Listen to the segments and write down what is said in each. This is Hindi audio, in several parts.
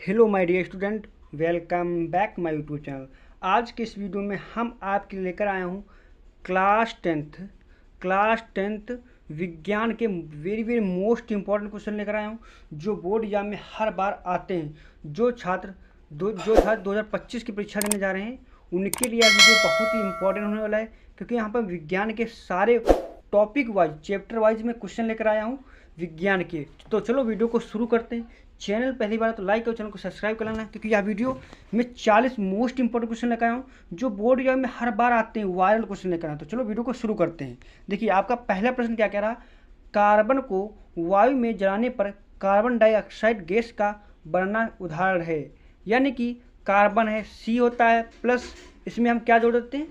Hello my dear student, welcome back my YouTube channel. आज के इस वीडियो में हम आपके लिए लेकर आया हूँ क्लास टेंथ विज्ञान के very very most important question लेकर आया हूँ जो बोर्ड एग्जाम में हर बार आते हैं। जो छात्र 2025 की परीक्षा देने जा रहे हैं उनके लिए यह वीडियो बहुत ही इंपॉर्टेंट होने वाला है, क्योंकि यहाँ पर विज्ञान के सारे टॉपिक वाइज चैप्टर वाइज में क्वेश्चन लेकर आया हूँ विज्ञान के। तो चलो वीडियो को शुरू करते हैं। चैनल पहली बार तो लाइक और चैनल को सब्सक्राइब कर लेना, क्योंकि यह वीडियो में 40 मोस्ट इंपॉर्टेंट क्वेश्चन लेकर आया हूँ जो बोर्ड एग्जाम में हर बार आते हैं, वायरल क्वेश्चन लेकर आए। तो चलो वीडियो को शुरू करते हैं। देखिए आपका पहला प्रश्न क्या कह रहा, कार्बन को वायु में जलाने पर कार्बन डाइऑक्साइड गैस का बनना उदाहरण है। यानी कि कार्बन है, सी होता है, प्लस इसमें हम क्या जोड़ देते हैं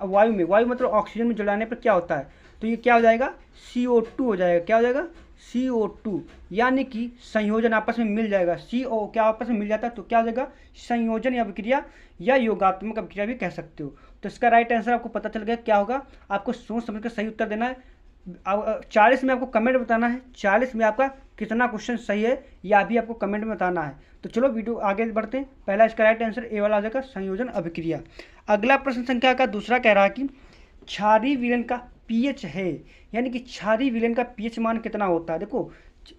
वायु में, वायु मतलब ऑक्सीजन में जलाने पर क्या होता है, तो ये क्या हो जाएगा CO2 हो जाएगा। क्या हो जाएगा CO2, यानी कि संयोजन आपस में मिल जाएगा। CO क्या आपस में मिल जाता है तो क्या हो जाएगा संयोजन या अभिक्रिया या योगात्मक अभिक्रिया भी कह सकते हो। तो इसका राइट आंसर आपको पता चल गया क्या होगा। आपको सोच समझ कर सही उत्तर देना है। 40 में आपको कमेंट बताना है 40 में आपका कितना क्वेश्चन सही है, या भी आपको कमेंट में बताना है। तो चलो वीडियो आगे बढ़ते हैं। पहला इसका राइट आंसर ए वाला हो जाएगा संयोजन अभिक्रिया। अगला प्रश्न संख्या का दूसरा कह रहा है कि क्षारीय विलयन का पीएच है, यानी कि क्षारीय विलयन का पीएच मान कितना होता है। देखो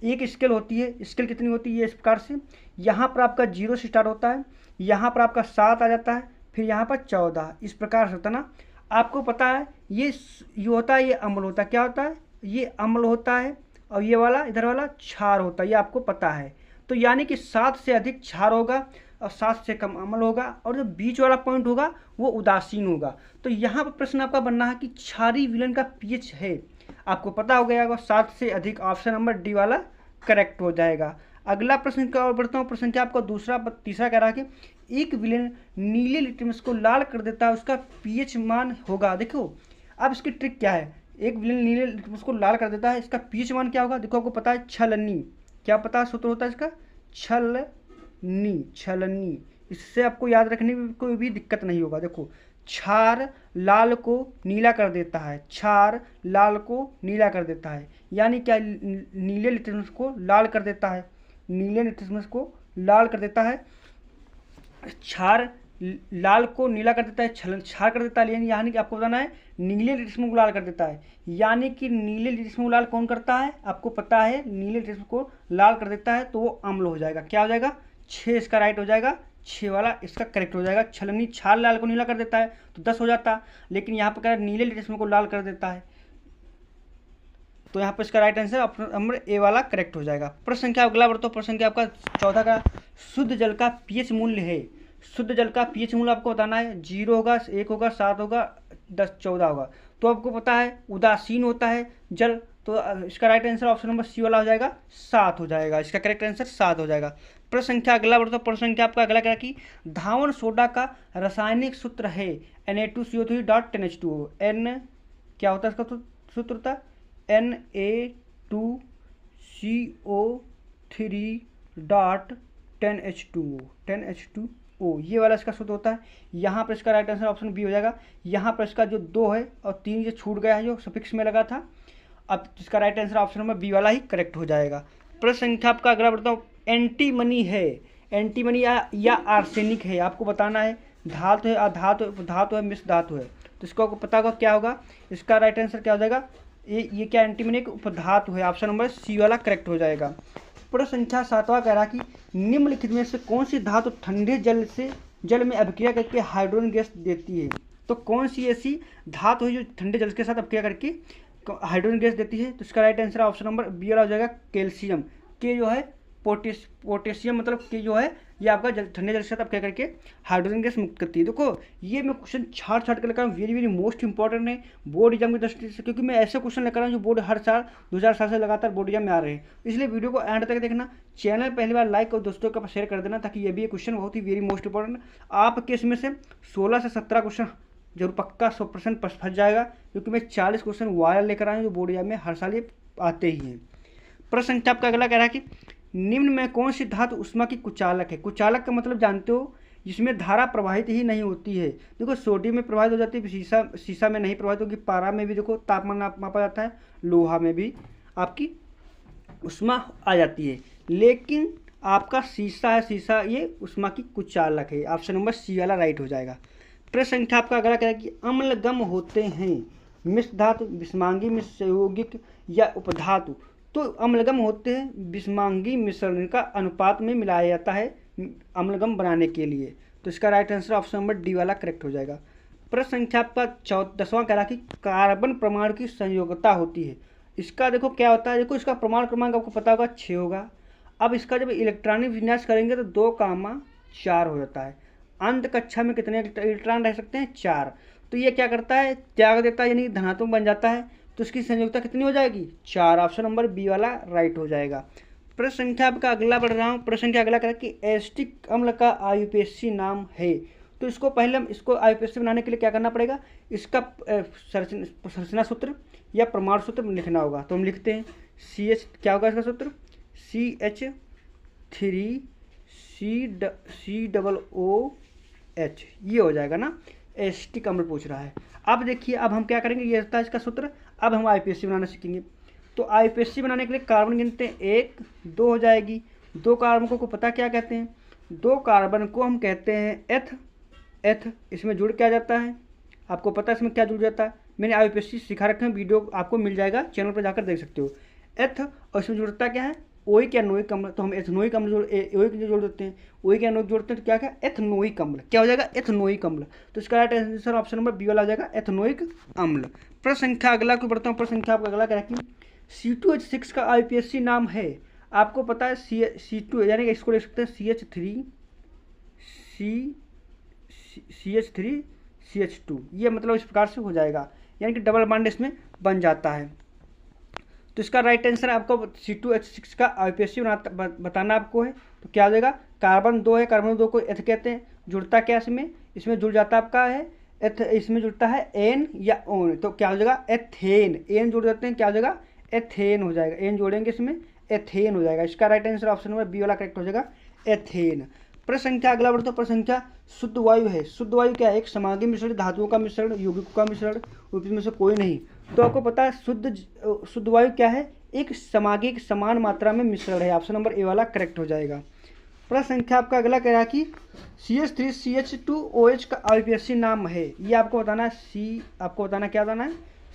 एक स्केल होती है, स्केल कितनी होती है इस प्रकार से, यहाँ पर आपका 0 से स्टार्ट होता है, यहाँ पर आपका 7 आ जाता है, फिर यहाँ पर 14, इस प्रकार से होता है ना। आपको पता है ये होता है, ये अम्ल होता है। क्या होता है, ये अम्ल होता है, और ये वाला इधर वाला क्षार होता है, ये आपको पता है। तो यानी कि 7 से अधिक क्षार होगा और 7 से कम अम्ल होगा, और जो बीच वाला पॉइंट होगा वो उदासीन होगा। तो यहाँ पर प्रश्न आपका बनना है कि क्षारीय विलयन का पीएच है, आपको पता हो गया 7 से अधिक, ऑप्शन नंबर डी वाला करेक्ट हो जाएगा। अगला प्रश्न का और बढ़ता हूँ। प्रश्न क्या आपका तीसरा कह रहा है कि एक विलयन नीले लिटमस को लाल कर देता है, उसका पीएच मान होगा। देखो अब इसकी ट्रिक क्या है, एक विलयन नीले लिटमस को लाल कर देता है, इसका पीएच मान क्या होगा। देखो आपको पता है छलनी, क्या पता है सूत्र होता है इसका छलनी। इससे आपको याद रखने में कोई भी दिक्कत नहीं होगा। देखो क्षार लाल को नीला कर देता है, क्षार लाल को नीला कर देता है, यानी क्या नीले लिटमस को लाल कर देता है, नीले लिटमस को लाल कर देता है, क्षार लाल को नीला कर देता है, क्षार कर देता है, यानी कि आपको बताना है नीले लिटमस को लाल कर देता है। यानी कि नीले लिटमस को लाल कौन करता है, आपको पता है नीले लिटमस को लाल कर देता है, तो वो अम्ल हो जाएगा। क्या हो जाएगा 6 इसका राइट हो जाएगा, 6 वाला इसका करेक्ट हो जाएगा। छलनी क्षार लाल को नीला कर देता है तो 10 हो जाता, लेकिन यहाँ पर क्या नीले लिटमस को लाल कर देता है, तो यहाँ पर इसका right answer option number A वाला करेक्ट हो जाएगा। प्रश्न संख्या अगला बढ़ो। प्रश्न संख्या आपका 14 का शुद्ध जल का पीएच मूल्य है। शुद्ध जल का पीएच मूल्य आपको बताना है, 0 होगा, 1 होगा, 7 होगा, 10, 14 होगा। तो आपको पता है उदासीन होता है जल, तो इसका right answer option number C वाला हो जाएगा, 7 हो जाएगा। इसका करेक्ट आंसर 7 हो जाएगा। प्रश्न संख्या अगला बढ़ो। प्रश्न संख्या आपका अगला क्या कि धावन सोडा का रासायनिक सूत्र है Na2CO3.10H2O। N क्या होता है इसका सूत्र होता है Na2CO3.10H2O, ये वाला इसका सूत्र होता है। यहाँ पर इसका राइट आंसर ऑप्शन बी हो जाएगा। यहाँ पर इसका जो 2 है और 3 जो छूट गया है जो सफिक्स में लगा था, अब इसका right answer option number B वाला ही करेक्ट हो जाएगा। प्रश्न संख्या आपका अगला बढ़ता हूँ। एंटीमनी है, एंटीमनी या आर्सेनिक है, आपको बताना है धातु है, धातु है, मिश्र धातु है, तो इसको आपको पता होगा क्या होगा। इसका राइट आंसर क्या हो जाएगा, ये क्या एंटीमनी एक उपधातु है, ऑप्शन नंबर सी वाला करेक्ट हो जाएगा। प्रश्न संख्या 7वां कह रहा कि निम्नलिखित में से कौन सी धातु ठंडे जल में अभिक्रिया करके हाइड्रोजन गैस देती है। तो कौन सी ऐसी धातु है जो ठंडे जल के साथ अभिक्रिया करके हाइड्रोजन गैस देती है, तो इसका right answer option number B वाला हो जाएगा कैल्शियम। के जो है पोटेशियम मतलब के जो है ये आपका ठंडे जल के साथ अभिक्रिया करके हाइड्रोजन गैस मुक्त करती है। देखो ये मैं क्वेश्चन छाट कर लेकर वेरी वेरी मोस्ट इंपॉर्टेंट है बोर्ड एग्जाम की दृष्टि से, क्योंकि मैं ऐसे क्वेश्चन लेकर आया हूँ जो बोर्ड हर साल 2007 से लगातार बोर्ड एग्जाम में आ रहे हैं। इसलिए वीडियो को एंड तक देखना, चैनल पहली बार लाइक और दोस्तों के पास शेयर कर देना, ताकि ये भी क्वेश्चन बहुत ही वेरी मोस्ट इंपॉर्टेंट आपके इसमें से 16 से 17 क्वेश्चन जरूर पक्का 100% फंस जाएगा, क्योंकि मैं 40 क्वेश्चन वायरल लेकर आया हूँ जो बोर्ड एग्जाम में हर साल ये आते ही हैं। प्रश्न संख्या आपका अगला कह रहा है कि निम्न में कौन सी धातु उष्मा की कुचालक है। कुचालक का मतलब जानते हो जिसमें धारा प्रवाहित ही नहीं होती है। देखो सोडियम में प्रवाहित हो जाती है, शीशा में नहीं प्रवाहित होगी, पारा में भी देखो तापमान मापा जाता है, लोहा में भी आपकी उष्मा आ जाती है। लेकिन आपका शीशा है, शीशा ये उष्मा की कुचालक है। ऑप्शन नंबर सी वाला राइट हो जाएगा। प्रश्न संख्या आपका अगला क्या है कि अम्लगम होते हैं मिश्र धातु, विषमांगी मिश्र, यौगिक या उपधातु। तो अम्लगम होते हैं विषमांगी मिश्रण का अनुपात में मिलाया जाता है अम्लगम बनाने के लिए। तो इसका right answer option number D वाला करेक्ट हो जाएगा। प्रश्न संख्या आपका 10वां कह रहा कि कार्बन परमाणु की संयोगता होती है। इसका देखो क्या होता है, देखो इसका परमाणु क्रमांक आपको पता होगा 6 होगा। अब इसका जब इलेक्ट्रॉनिक विन्यास करेंगे तो 2,4 हो जाता है। अंत कक्षा में कितने इलेक्ट्रॉन रह सकते हैं? 4। तो ये क्या करता है, त्याग देता है, यानी धनात्मक बन जाता है। तो इसकी संयोजकता कितनी हो जाएगी? 4। ऑप्शन नंबर बी वाला राइट हो जाएगा। प्रश्न संख्या आपका अगला बढ़ रहा हूँ। प्रश्न संख्या अगला कह रहा है कि एसिटिक अम्ल का आयुपेशी नाम है। तो इसको पहले हम इसको आयुपेशी बनाने के लिए क्या करना पड़ेगा, इसका संरचना सूत्र या प्रमाण सूत्र लिखना होगा। तो हम लिखते हैं CH, क्या होगा इसका सूत्र? CH3COOH, ये हो जाएगा ना। एसिटिक अम्ल पूछ रहा है। अब देखिए, अब हम क्या करेंगे, ये रहता है इसका सूत्र। अब हम आईपीएससी बनाना सीखेंगे। तो आईपीएससी बनाने के लिए कार्बन गिनते हैं, 1 2 हो जाएगी। 2 कार्बन को पता क्या कहते हैं? 2 कार्बन को हम कहते हैं एथ। इसमें जुड़ क्या जाता है, आपको पता है इसमें क्या जुड़ जाता है? मैंने आईपीएससी सिखा रखे हैं, वीडियो आपको मिल जाएगा, चैनल पर जाकर देख सकते हो। एथ, और इसमें जुड़ता क्या है? ओइक या नोइक अम्ल। तो हम एथनोइक अम्ल जोड़ देते हैं, ओइक या नोइक जोड़ते हैं, तो क्या एथनोइक अम्ल। क्या हो जाएगा? एथनोइक अम्ल। तो इसका right answer option number B वाला आ जाएगा, एथनोइक अम्ल। प्रश्न संख्या अगला को बढ़ता हूँ। प्रश्न संख्या आपका अगला क्या है कि C2H6 का आईपीएससी नाम है। आपको पता है C2, यानी इसको लिख सकते हैं CH3CH2। ये मतलब इस प्रकार से हो जाएगा, यानी कि डबल बॉन्ड इसमें बन जाता है। तो इसका राइट आंसर आपको C2H6 का आईपीएससी बताना आपको है। तो क्या हो जाएगा? कार्बन 2 है, कार्बन 2 को एथ कहते हैं। जुड़ता क्या इसमें जुड़ जाता आपका है एथ, इसमें जुड़ता है एन या ओन। तो क्या हो जाएगा? एथेन। एन जोड़ देते हैं, क्या हो जाएगा? एथेन हो जाएगा। एन जोड़ेंगे इसमें, एथेन हो जाएगा। इसका right answer option number B वाला करेक्ट हो जाएगा, एथेन। प्रश्न संख्या अगला बढ़ो। तो प्रश्न संख्या शुद्ध वायु है। शुद्ध वायु क्या है? एक समांगी मिश्रण, धातुओं का मिश्रण, यौगिकों का मिश्रण, में से कोई नहीं। तो आपको पता है शुद्ध वायु क्या है? एक समांगी समान मात्रा में मिश्रण है। ऑप्शन नंबर ए वाला करेक्ट हो जाएगा। प्रश्न संख्या आपका अगला कह रहा है कि CH3CH2OH का आईपीएससी नाम है। ये आपको बताना है, आपको बताना क्या बताना है?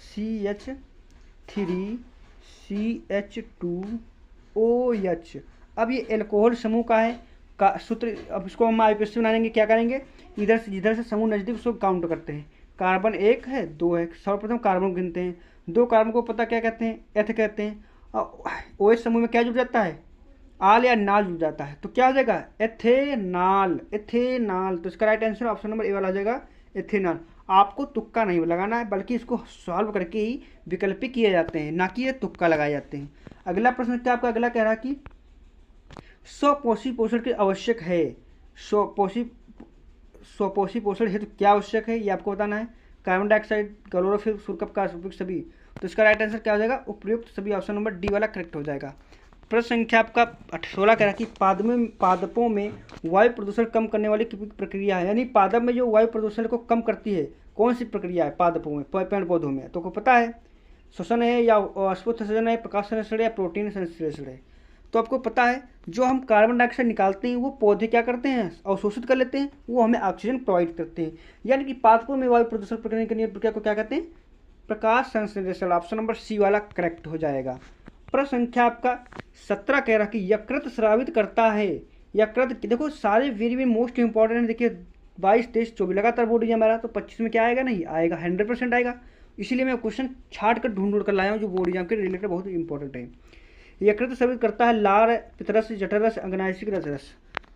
CH3CH2OH। अब ये एल्कोहल समूह का है का सूत्र। अब इसको हम आईपीएससी बनाएंगे, क्या करेंगे? जिधर से समूह नजदीक उसको काउंट करते हैं। कार्बन 1 है, 2 है। सर्वप्रथम कार्बन गिनते हैं। 2 कार्बन को पता क्या कहते हैं? एथ कहते हैं। OH समूह में क्या जुड़ जाता है? आल या नाल जुड़ जाता है। तो क्या हो जाएगा? एथेनाल। एथेनाल। तो इसका right answer option number A वाला आ जाएगा, एथेनाल। आपको तुक्का नहीं लगाना है, बल्कि इसको सॉल्व करके ही विकल्प किए जाते हैं, ना कि ये तुक्का लगाए जाते हैं। अगला प्रश्न क्या आपका अगला कह रहा है कि स्वपोषी पोषण की आवश्यक है। स्वपोषी पोषण हेतु क्या आवश्यक है, ये आपको बताना है। कार्बन डाइऑक्साइड, क्लोरोफिल, सूर्यकप का सभी। तो इसका राइट आंसर क्या हो जाएगा? उपयुक्त सभी। ऑप्शन नंबर डी वाला करेक्ट हो जाएगा। प्रश्न संख्या आपका 16 कह रहा है कि पादपों में वायु प्रदूषण कम करने वाली प्रक्रिया है। यानी पादप में जो वायु प्रदूषण को कम करती है, कौन सी प्रक्रिया है पादपों में, पेड़ पौधों में? तो को पता है, श्वसन है या अस्फुटोत्सर्जन है, प्रकाश संश्लेषण या प्रोटीन संश्लेषण है। तो आपको पता है, जो हम कार्बन डाइऑक्साइड निकालते हैं वो पौधे क्या करते हैं? अवशोषित कर लेते हैं, वो हमें ऑक्सीजन प्रोवाइड करते हैं। यानी कि पादपों में वायु प्रदूषण करने की प्रक्रिया को क्या कहते हैं? प्रकाश संश्लेषण। ऑप्शन नंबर सी वाला करेक्ट हो जाएगा। प्रश्न संख्या आपका 17 कह रहा कि यकृत स्रावित करता है। यकृत, देखो सारे वेरी मोस्ट इंपॉर्टेंट। देखिए 22, 23, 24 लगातार बोर्ड एग्जाम आ रहा, तो 25 में क्या आएगा? नहीं आएगा, 100% आएगा। इसीलिए मैं क्वेश्चन छाट कर ढूंढ कर लाया हूँ, जो बोर्ड एग्जाम के रिलेटेड बहुत इंपॉर्टेंट है। यकृत स्रावित करता है लार, पित्तरस, जठररस, अग्नाशयिक रस।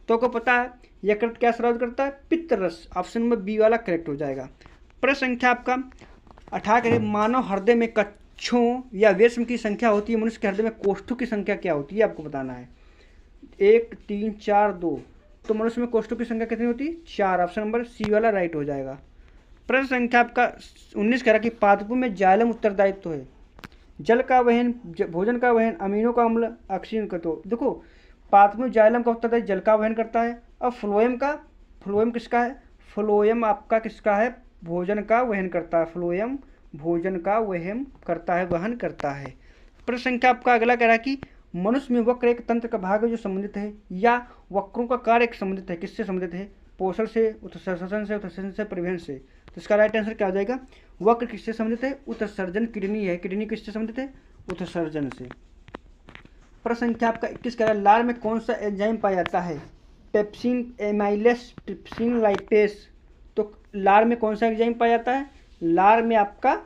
तो को पता है यकृत क्या स्रावित करता है? पित्तरस। ऑप्शन नंबर बी वाला करेक्ट हो जाएगा। प्रश्न संख्या आपका 18 मानव हृदय में कक्षों या वेश्म की संख्या होती है। मनुष्य के हृदय में कोष्ठों की संख्या क्या होती है, आपको बताना है। 1 3 4 2। तो मनुष्य में कोष्ठों की संख्या कितनी होती है? 4। ऑप्शन नंबर सी वाला राइट हो जाएगा। प्रश्न संख्या आपका 19 कह रहा कि पादपों में जाइलम उत्तरदायित्व है। जल का वहन, भोजन का वहन, अमीनों का अम्ल, ऑक्सीजन का। तो देखो पादपों में जाइलम का उत्तरदायित्व जल का वहन करता है। अब फ्लोएम किसका है? फ्लोएम आपका किसका है? भोजन का वहन करता है। फ्लोएम भोजन का वहन करता है। प्रश्न संख्या आपका अगला कह रहा है कि मनुष्य में वक्र एक तंत्र का भाग है जो संबंधित है, या वक्रों का कार्य एक संबंधित है, किससे संबंधित है? पोषण से, उत्सर्जन से, उत्सर्जन से, परिवहन से। तो इसका राइट आंसर क्या हो जाएगा? वक्र किससे संबंधित है? उत्सर्जन। किडनी है, किडनी किससे संबंधित है? उत्सर्जन से। प्रश्न संख्या आपका 21 कह रहा है, लार में कौन सा एंजाइम पाया जाता है? Pepsin, amylase, trypsin, lipase. तो लार में कौन सा एंजाइम पाया जाता है? लार में आपका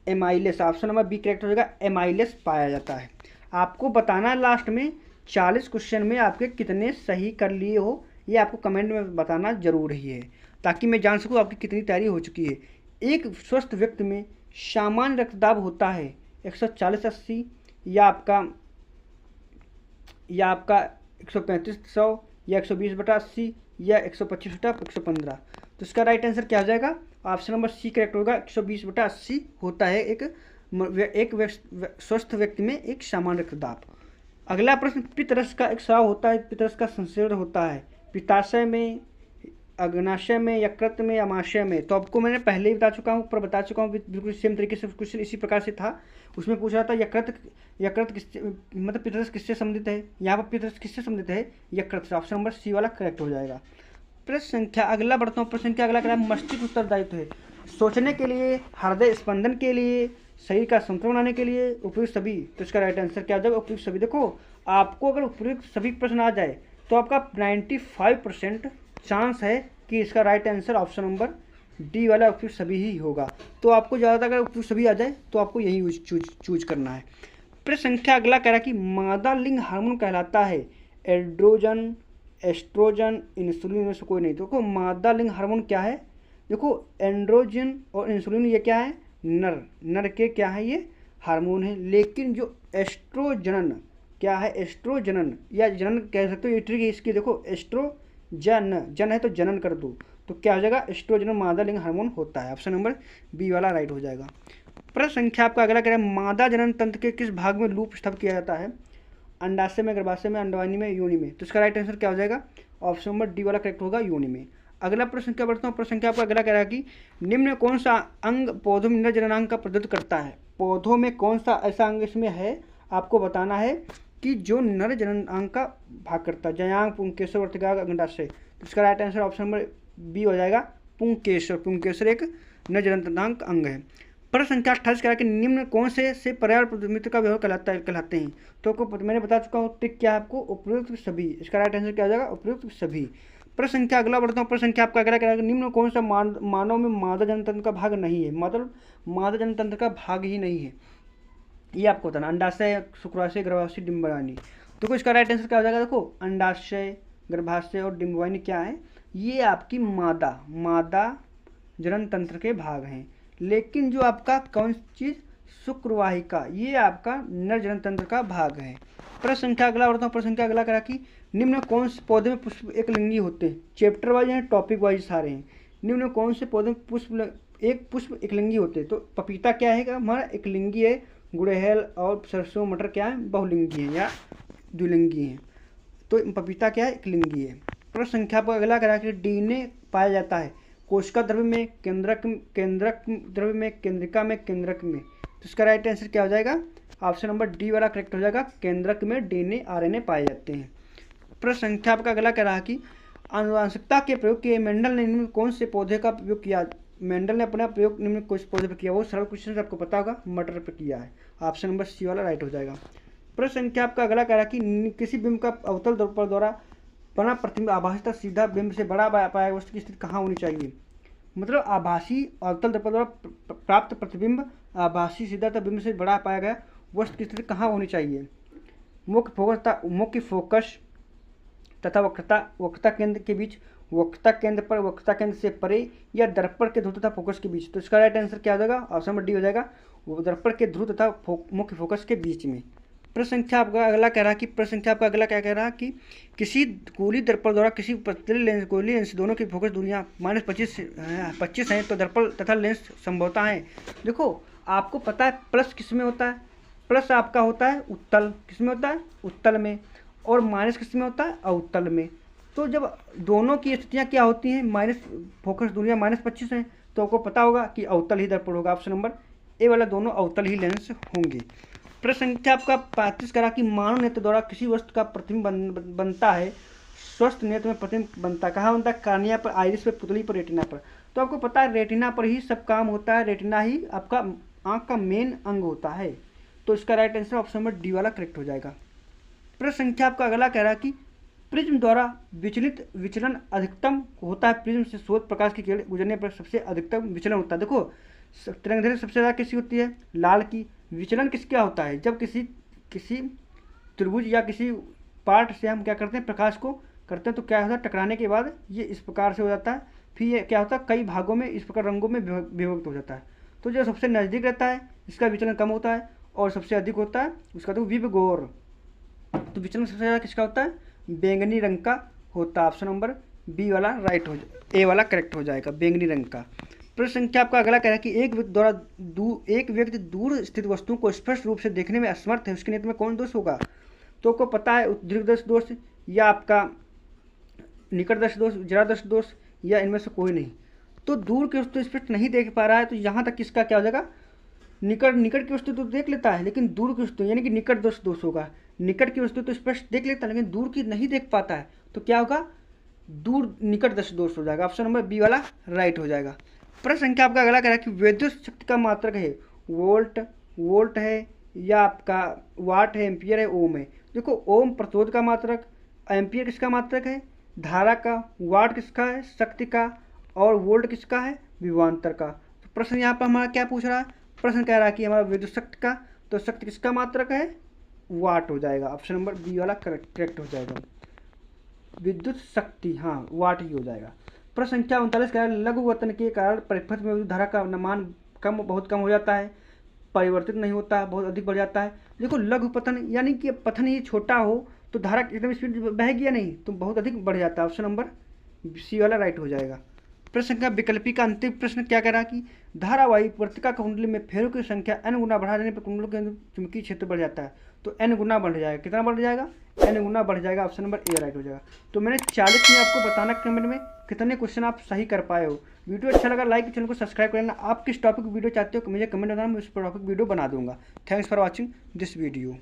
amylase, option number B correct हो जाएगा, एमाइलेस पाया जाता है। आपको बताना है लास्ट में 40 क्वेश्चन में आपके कितने सही कर लिए हो, ये आपको कमेंट में बताना जरूर ही है, ताकि मैं जान सकूँ आपकी कितनी तैयारी हो चुकी है। एक स्वस्थ व्यक्ति में सामान्य रक्तदाब होता है 140/80 या आपका 135/100 या 120/80 या 125/115। तो इसका राइट आंसर क्या हो जाएगा? ऑप्शन नंबर सी करेक्ट होगा, 120/80 होता है एक स्वस्थ व्यक्ति में एक सामान्य रक्तदाब। अगला प्रश्न, पित्तरस का एक स्राव होता है, पित्तरस का संसेचन होता है पित्ताशय में, अग्नाशय में, यकृत में, अमाशय में। तो आपको मैंने पहले ही बता चुका हूँ, ऊपर बता चुका हूँ, बिल्कुल सेम तरीके से क्वेश्चन इसी प्रकार से था। उसमें पूछ रहा था यकृत किससे, मतलब पित्तरस किससे संबंधित है? यहाँ पर पित्तरस किससे संबंधित है? यकृत से। ऑप्शन नंबर सी वाला करेक्ट हो जाएगा। प्रश्न संख्या अगला बढ़ता हूँ। प्रश्न संख्या अगला क्या है? मस्तिष्क उत्तरदायित्व है सोचने के लिए, हृदय स्पंदन के लिए, शरीर का संतुलन बनाने के लिए, उपयुक्त सभी। तो इसका राइट आंसर क्या हो जाएगा? उपयुक्त सभी। देखो, आपको अगर उपयुक्त सभी प्रश्न आ जाए तो आपका 95% चांस है कि इसका right answer option number D वाला उपयुक्त सभी ही होगा। तो आपको ज़्यादातर अगर उपयुक्त सभी आ जाए तो आपको यही चूज करना है। प्रश्न संख्या अगला कह रहा है कि मादा लिंग हार्मोन कहलाता है एंड्रोजन, एस्ट्रोजन, इंसुलिन में से कोई नहीं। देखो, मादा लिंग हार्मोन क्या है? देखो, एंड्रोजन और इंसुलिन ये क्या है? नर के क्या है? ये हार्मोन है। लेकिन जो एस्ट्रोजन क्या है? एस्ट्रोजनन या जनन कह सकते हो, ये ट्रिक है इसकी। देखो, जन है तो जनन कर दो, तो क्या हो जाएगा? एस्ट्रोजन मादा लिंग हार्मोन होता है। ऑप्शन नंबर बी वाला राइट हो जाएगा। प्रश्न संख्या आपका अगला कह रहा है, मादा जनन तंत्र के किस भाग में लूप स्थापित किया जाता है? अंडाशय में, गर्भाशय में, अंडवाहिनी में, योनि में। तो इसका राइट आंसर क्या हो जाएगा? ऑप्शन नंबर डी वाला करेक्ट होगा, योनि में। अगला प्रश्न क्या बढ़ता हूँ। प्रश्न संख्या आपका अगला कह रहा है कि निम्न कौन सा अंग पौधों में नर जननांग का प्रदत्त करता है? पौधों में कौन सा ऐसा अंग इसमें है, आपको बताना है कि जो नर जननांग का भाग करता है? जयांग, पुंकेसर, वर्तिकाग्र, अंडाशय। तो इसका right answer option number B हो जाएगा, पुंकेसर। पुंकेसर एक नर जननांग अंग है। प्रश्न संख्या 28 कह रहा है कि निम्न कौन से पर्यावरण मित्र का व्यवहार कहलाते हैं? तो मैंने बता चुका हूँ, टिक क्या है आपको? उपयुक्त सभी। इसका राइट आंसर क्या हो जाएगा? उपयुक्त सभी। प्रश्न संख्या अगला बढ़ता हूँ। प्रश्न संख्या आपका अगला कह रहा है कि निम्न कौन सा मानव में मादा जनतंत्र का भाग नहीं है? मतलब मादा जनतंत्र का भाग ही नहीं है, ये आपको बताना। अंडाशय, शुक्राशय, गर्भाशय, डिंबवाहिनी। तो इसका राइट आंसर क्या हो जाएगा? देखो, अंडाशय, गर्भाशय और डिंबवाहिनी क्या है? ये आपकी मादा जनन तंत्र के भाग हैं। लेकिन जो आपका कौन चीज़, शुक्रवाहिका, ये आपका नर जनन तंत्र का भाग है। प्रश्न संख्या अगला बढ़ता हूँ। प्रश्न संख्या अगला करा कि निम्न कौन से पौधे में पुष्प एक लिंगी होते हैं? चैप्टर वाइज हैं, टॉपिक वाइज सारे हैं। निम्न कौन से पौधे में पुष्प एक लिंगी होते हैं? तो पपीता क्या है हमारा? एक लिंगी है। गुड़हल और सरसों, मटर क्या है? बहुलिंगी है या द्विलिंगी है। तो पपीता क्या है? एक लिंगी है। प्रश्न संख्या पर अगला करा कि डीएनए पाया जाता है कोशिका द्रव्य में, केंद्रक द्रव्य में, केंद्रिका में, केंद्रक में। तो इसका राइट आंसर क्या हो जाएगा? ऑप्शन नंबर डी वाला करेक्ट हो जाएगा, केंद्रक में डीएनए आरएनए पाए जाते हैं। प्रश्न संख्या आपका अगला कह रहा कि आनुवंशिकता के प्रयोग के मेंडल ने निम्न कौन से पौधे का प्रयोग किया? मेंडल ने अपना प्रयोग निम्न कौन से पौधे पर किया? वो सरल क्वेश्चन आपको पता होगा, मटर पर किया है। ऑप्शन नंबर सी वाला राइट हो जाएगा। प्रश्न संख्या आपका अगला कह रहा कि किसी बिंब का अवतल दर्पण द्वारा बना प्रतिबिंब आभासी सीधा बिंब से बड़ा पाया वस्तु की स्थिति कहाँ होनी चाहिए? मतलब आभासी अवतल दर्पण द्वारा प्राप्त प्रतिबिंब आभासी सीधा बिंब से बड़ा पाया गया वस्तु की स्थिति कहाँ होनी चाहिए? मुख्य फोकस तथा वक्रता केंद्र के बीच, वक्रता केंद्र पर, वक्रता केंद्र से परे, या दर्पण के ध्रुव तथा फोकस के बीच। तो इसका राइट आंसर क्या हो जाएगा? ऑप्शन नंबर डी हो जाएगा, दर्पण के ध्रुव तथा मुख्य फोकस के बीच में। प्रश्न संख्या आपका अगला कह रहा कि क्या कह रहा कि किसी गोली दर्पण द्वारा किसी पतले लेंस गोली लेंस दोनों की फोकस दूरियां -25 हैं तो दर्पण तथा लेंस संभवतः हैं। देखो, आपको पता है प्लस किस में होता है? प्लस आपका होता है उत्तल, किस में होता है? उत्तल में। और माइनस किस में होता है? अवतल में। तो जब दोनों की स्थितियाँ क्या होती हैं, फोकस दूरियाँ -25 हैं, तो आपको पता होगा कि अवतल ही दर्पण होगा। ऑप्शन नंबर ए वाला दोनों अवतल ही लेंस होंगे। प्रश्न संख्या आपका 35 करा कि मानव नेत्र द्वारा किसी वस्तु का प्रतिबिंब बनता है, स्वस्थ नेत्र में प्रतिबिंब बनता है, कहाँ बनता है? कार्निया पर, आइरिस पर, पुतली पर, रेटिना पर। तो आपको पता है रेटिना पर ही सब काम होता है, रेटिना ही आपका आंख का मेन अंग होता है। तो इसका right answer option number D वाला करेक्ट हो जाएगा। प्रश्न संख्या आपका अगला कह रहा है कि प्रिज्म द्वारा विचलन अधिकतम होता है। प्रिज्म से स्रोत प्रकाश की किरण गुजरने पर सबसे अधिकतम विचलन होता है। देखो तरंगदैर्घ्य सबसे ज़्यादा किसकी होती है? लाल की। विचलन किसका होता है? जब किसी त्रिभुज या किसी पार्ट से हम क्या करते हैं, प्रकाश को करते हैं, तो क्या होता है, टकराने के बाद ये इस प्रकार से हो जाता है, फिर ये क्या होता है, कई भागों में इस प्रकार रंगों में विभक्त हो जाता है। तो जो सबसे नज़दीक रहता है इसका विचलन कम होता है, और सबसे अधिक होता है उसका तो विभगोर। तो विचलन सबसे ज़्यादा किसका होता है? बैंगनी रंग का होता है। ऑप्शन नंबर बी वाला राइट हो ए वाला करेक्ट हो जाएगा, बैंगनी रंग का। प्रश्न संख्या आपका अगला कह रहा है कि एक व्यक्ति दूर स्थित वस्तुओं को स्पष्ट रूप से देखने में असमर्थ है, उसके नेत्र में कौन दोष होगा? तो आपको पता है दीर्घदर्शी दोष या आपका निकटदर्शी दोष, जरादर्शी दोष, या इनमें से कोई नहीं। तो दूर की वस्तु स्पष्ट नहीं देख पा रहा है, तो यहाँ तक किसका क्या हो जाएगा? निकट की वस्तु तो देख लेता है, लेकिन दूर की वस्तु यानी कि निकट दोष होगा। निकट की वस्तु तो स्पष्ट देख लेता है, लेकिन दूर की नहीं देख पाता है, तो क्या होगा? निकट दोष हो जाएगा। ऑप्शन नंबर बी वाला राइट हो जाएगा। प्रश्न संख्या आपका अगला कह रहा है कि विद्युत शक्ति का मात्रक है, वोल्ट है, या आपका वाट है, एम्पियर है, ओम है। देखो ओम प्रतिरोध का मात्रक, एम्पियर किसका मात्रक है? धारा का, वाट किसका है? शक्ति का, और वोल्ट किसका है? विभवांतर का। तो प्रश्न यहाँ पर हमारा क्या पूछ रहा है? प्रश्न कह रहा है कि हमारा विद्युत शक्ति का, तो शक्ति किसका मात्रक है? वाट हो जाएगा। ऑप्शन नंबर बी वाला करेक्ट हो जाएगा। विद्युत शक्ति, हाँ वाट ही हो जाएगा। प्रश्न संख्या 39 कह रहा है लघुवतन के कारण परिपथ में विद्युत धारा का मान बहुत कम हो जाता है, परिवर्तित नहीं होता, बहुत अधिक बढ़ जाता है। देखो लघुपतन यानी कि पतन ही छोटा हो तो धारा एकदम स्पीड बहेगी या नहीं, तो बहुत अधिक बढ़ जाता है। ऑप्शन नंबर सी वाला राइट हो जाएगा। प्रश्न संख्या विकल्पी का अंतिम प्रश्न क्या कह रहा है कि धारावाही वर्तिका कुंडली में फेरों की संख्या n गुना बढ़ा देने पर कुंडलों के चुंबकीय क्षेत्र बढ़ जाता है। तो n गुना बढ़ जाएगा। कितना बढ़ जाएगा? n गुना बढ़ जाएगा। ऑप्शन नंबर ए राइट हो जाएगा। तो मैंने 40 में आपको बताना कमेंट में कितने क्वेश्चन आप सही कर पाए हो। वीडियो अच्छा लगा लाइक, चैनल को सब्सक्राइब करना। आप किस टॉपिक वीडियो चाहते हो मुझे कमेंट बताना, मैं उस पर टॉपिक वीडियो बना दूंगा। Thanks for watching this video.